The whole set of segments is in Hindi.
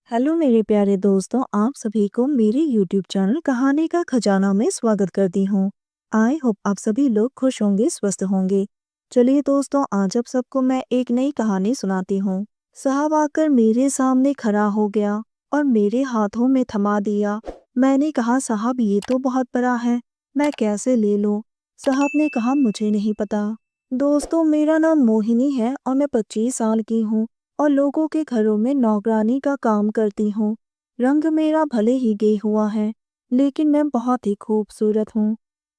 हेलो मेरे प्यारे दोस्तों, आप सभी को मेरे YouTube चैनल कहानी का खजाना में स्वागत करती हूँ। आई होप आप सभी लोग खुश होंगे, स्वस्थ होंगे। चलिए दोस्तों, आज आप सबको मैं एक नई कहानी सुनाती हूँ। साहब आकर मेरे सामने खड़ा हो गया और मेरे हाथों में थमा दिया। मैंने कहा, साहब ये तो बहुत बड़ा है, मैं कैसे ले लूँ? साहब ने कहा, मुझे नहीं पता। दोस्तों, मेरा नाम मोहिनी है और मैं 25 साल की हूँ और लोगों के घरों में नौकरानी का काम करती हूँ। रंग मेरा भले ही गे हुआ है, लेकिन मैं बहुत ही खूबसूरत हूँ।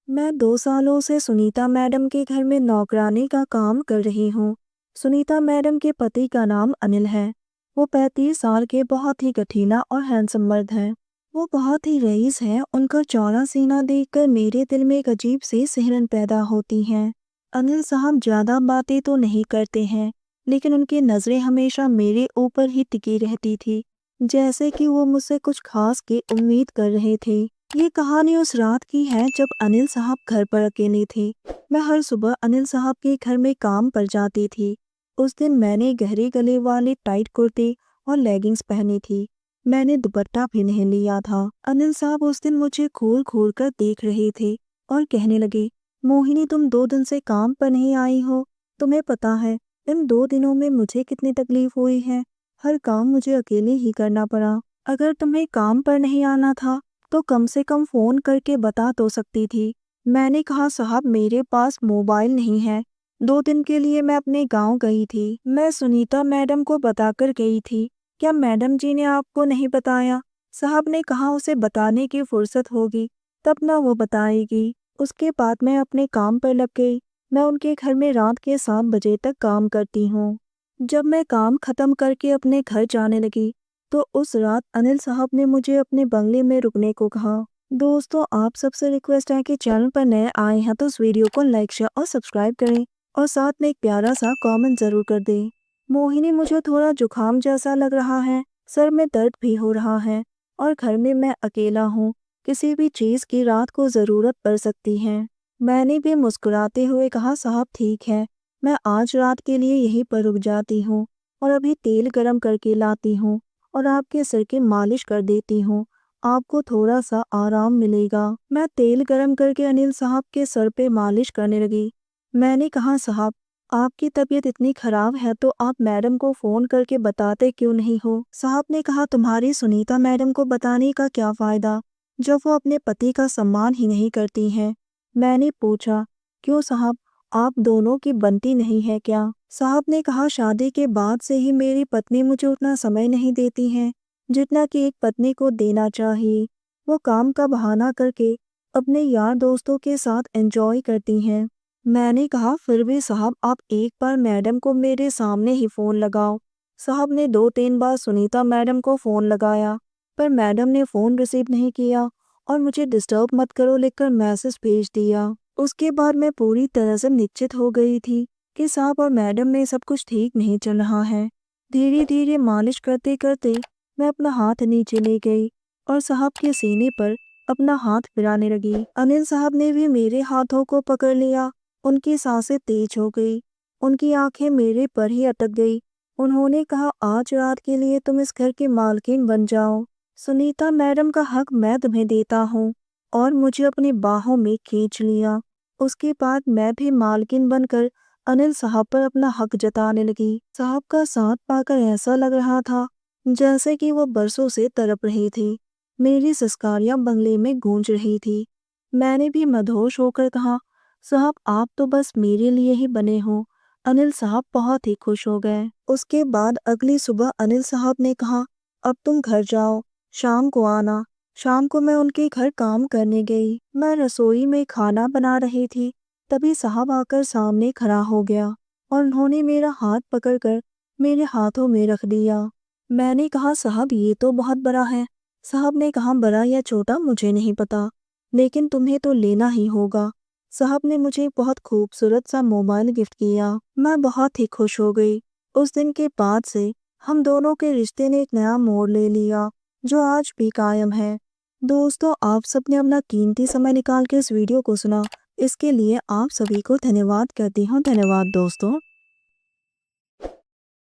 मैं 2 सालों से सुनीता मैडम के घर में नौकरानी का काम कर रही हूँ। सुनीता मैडम के पति का नाम अनिल है। वो 35 साल के बहुत ही कठीना और हैंडसम मर्द हैं। वो बहुत ही रईस हैं। उनका चौड़ा सीना देखकर मेरे दिल में एक अजीब सी सिहरन पैदा होती है। अनिल साहब ज़्यादा बातें तो नहीं करते हैं, लेकिन उनकी नज़रें हमेशा मेरे ऊपर ही टिकी रहती थी, जैसे कि वो मुझसे कुछ खास की उम्मीद कर रहे थे। ये कहानी उस रात की है जब अनिल साहब घर पर अकेले थे। मैं हर सुबह अनिल साहब के घर में काम पर जाती थी। उस दिन मैंने गहरे गले वाले टाइट कुर्ते और लेगिंग्स पहनी थी। मैंने दुपट्टा भी नहीं लिया था। अनिल साहब उस दिन मुझे घूर घूर कर देख रहे थे और कहने लगे, मोहिनी, तुम 2 दिन से काम पर नहीं आई हो। तुम्हें पता है इन 2 दिनों में मुझे कितनी तकलीफ हुई है। हर काम मुझे अकेले ही करना पड़ा। अगर तुम्हें काम पर नहीं आना था तो कम से कम फ़ोन करके बता तो सकती थी। मैंने कहा, साहब मेरे पास मोबाइल नहीं है। 2 दिन के लिए मैं अपने गांव गई थी। मैं सुनीता मैडम को बताकर गई थी। क्या मैडम जी ने आपको नहीं बताया? साहब ने कहा, उसे बताने की फुर्सत होगी तब ना वो बताएगी। उसके बाद मैं अपने काम पर लग गई। मैं उनके घर में रात के 7 बजे तक काम करती हूँ। जब मैं काम खत्म करके अपने घर जाने लगी तो उस रात अनिल साहब ने मुझे अपने बंगले में रुकने को कहा। दोस्तों, आप सबसे रिक्वेस्ट है कि चैनल पर नए आए हैं तो इस वीडियो को लाइक, शेयर और सब्सक्राइब करें और साथ में एक प्यारा सा कमेंट जरूर कर दें। मोहिनी, मुझे थोड़ा जुकाम जैसा लग रहा है, सर में दर्द भी हो रहा है और घर में मैं अकेला हूँ। किसी भी चीज़ की रात को ज़रूरत पड़ सकती है। मैंने भी मुस्कुराते हुए कहा, साहब ठीक है, मैं आज रात के लिए यहीं पर रुक जाती हूँ और अभी तेल गरम करके लाती हूँ और आपके सिर की मालिश कर देती हूँ। आपको थोड़ा सा आराम मिलेगा। मैं तेल गरम करके अनिल साहब के सर पे मालिश करने लगी। मैंने कहा, साहब आपकी तबीयत इतनी खराब है तो आप मैडम को फ़ोन करके बताते क्यों नहीं हो? साहब ने कहा, तुम्हारी सुनीता मैडम को बताने का क्या फ़ायदा जब वो अपने पति का सम्मान ही नहीं करती हैं। मैंने पूछा, क्यों साहब, आप दोनों की बनती नहीं है क्या? साहब ने कहा, शादी के बाद से ही मेरी पत्नी मुझे उतना समय नहीं देती हैं जितना कि एक पत्नी को देना चाहिए। वो काम का बहाना करके अपने यार दोस्तों के साथ एंजॉय करती हैं। मैंने कहा, फिर भी साहब आप एक बार मैडम को मेरे सामने ही फ़ोन लगाओ। साहब ने 2-3 बार सुनीता मैडम को फ़ोन लगाया, पर मैडम ने फ़ोन रिसीव नहीं किया और मुझे डिस्टर्ब मत करो लिखकर मैसेज भेज दिया। उसके बाद मैं पूरी तरह से निश्चित हो गई थी कि साहब और मैडम में सब कुछ ठीक नहीं चल रहा है। धीरे धीरे मालिश करते करते मैं अपना हाथ नीचे ले गई और साहब के सीने पर अपना हाथ फिराने लगी। अनिल साहब ने भी मेरे हाथों को पकड़ लिया। उनकी सांसें तेज हो गई। उनकी आंखें मेरे पर ही अटक गई। उन्होंने कहा, आज रात के लिए तुम इस घर की मालकिन बन जाओ। सुनीता मैडम का हक मैं तुम्हें देता हूँ। और मुझे अपनी बाहों में खींच लिया। उसके बाद मैं भी मालकिन बनकर अनिल साहब पर अपना हक जताने लगी। साहब का साथ पाकर ऐसा लग रहा था जैसे कि वो बरसों से तड़प रही थी। मेरी सिसकारियां बंगले में गूंज रही थी। मैंने भी मदहोश होकर कहा, साहब आप तो बस मेरे लिए ही बने हो। अनिल साहब बहुत ही खुश हो गए। उसके बाद अगली सुबह अनिल साहब ने कहा, अब तुम घर जाओ, शाम को आना। शाम को मैं उनके घर काम करने गई। मैं रसोई में खाना बना रही थी, तभी साहब आकर सामने खड़ा हो गया और उन्होंने मेरा हाथ पकड़कर मेरे हाथों में रख दिया। मैंने कहा, साहब ये तो बहुत बड़ा है। साहब ने कहा, बड़ा या छोटा मुझे नहीं पता, लेकिन तुम्हें तो लेना ही होगा। साहब ने मुझे बहुत खूबसूरत सा मोबाइल गिफ्ट किया। मैं बहुत ही खुश हो गई। उस दिन के बाद से हम दोनों के रिश्ते ने एक नया मोड़ ले लिया, जो आज भी कायम है। दोस्तों, आप सबने अपना कीमती समय निकाल के इस वीडियो को सुना, इसके लिए आप सभी को धन्यवाद करती हूँ। धन्यवाद दोस्तों।